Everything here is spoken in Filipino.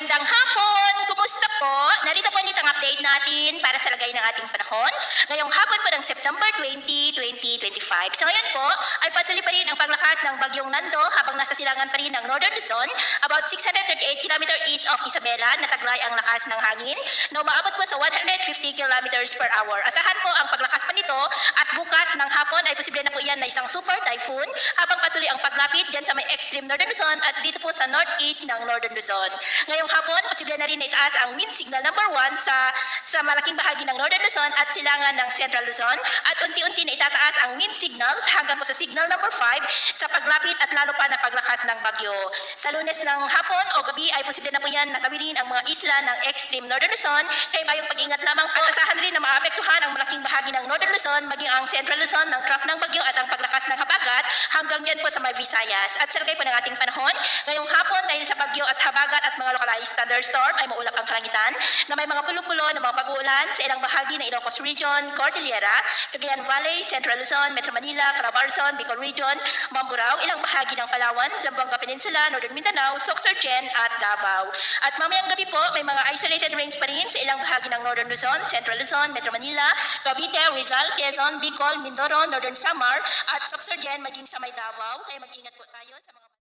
Magandang hapon! Kumusta po? Narito po ulit ang update natin para sa lagay ng ating panahon. Ngayong hapon po ng September 20, 2025. Sa ngayon po ay patuloy pa rin ang paglakas ng bagyong Nando habang nasa silangan pa rin ng Northern Luzon, about 638 km east of Isabela, nataglay ang lakas ng hangin na umaabot po sa 150 km per hour. Asahan po ang paglakas pa nito at bukas ng hapon ay posible na po yan na isang super typhoon habang patuloy ang paglapit dyan sa may extreme Northern Luzon at dito po sa northeast ng Northern Luzon. Ngayong hapon, posible na rin na itaas ang wind signal number 1 sa malaking bahagi ng Northern Luzon at silangan ng Central Luzon at unti-unti na itataas ang wind signals hanggang po sa signal number 5 sa paglapit at lalo pa na paglakas ng bagyo. Sa Lunes ng hapon o gabi ay posible na po yan natawirin ang mga isla ng extreme Northern Luzon kaya bayong pag-ingat lamang po. Asahan rin na maapektuhan ang malaking bahagi ng Northern Luzon maging ang Central Luzon ng trough ng bagyo at ang paglakas ng habagat hanggang dyan po sa may Visayas. At sa lagay po ng ating panahon, ngayong hapon dahil sa bagyo at habagat at mga localized thunderstorm ay maulap ang kalangitan na may mga pulo-pulo ng mga pag-uulan sa ilang bahagi ng Ilocos Region, Cordillera, Cagayan Valley, Central Luzon, Metro Manila, Calabarzon, Bicol Region, Mamburao, ilang bahagi ng Palawan, Zamboanga Peninsula, Northern Mindanao, Sorsogon at Davao. At mamayang gabi po may mga isolated rains pa rin sa ilang bahagi ng Northern Luzon, Central Luzon, Metro Manila, Cavite, Rizal, Quezon, Bicol, Mindoro, Northern Samar at Sorsogon maging sa may Davao. Kaya mag-ingat po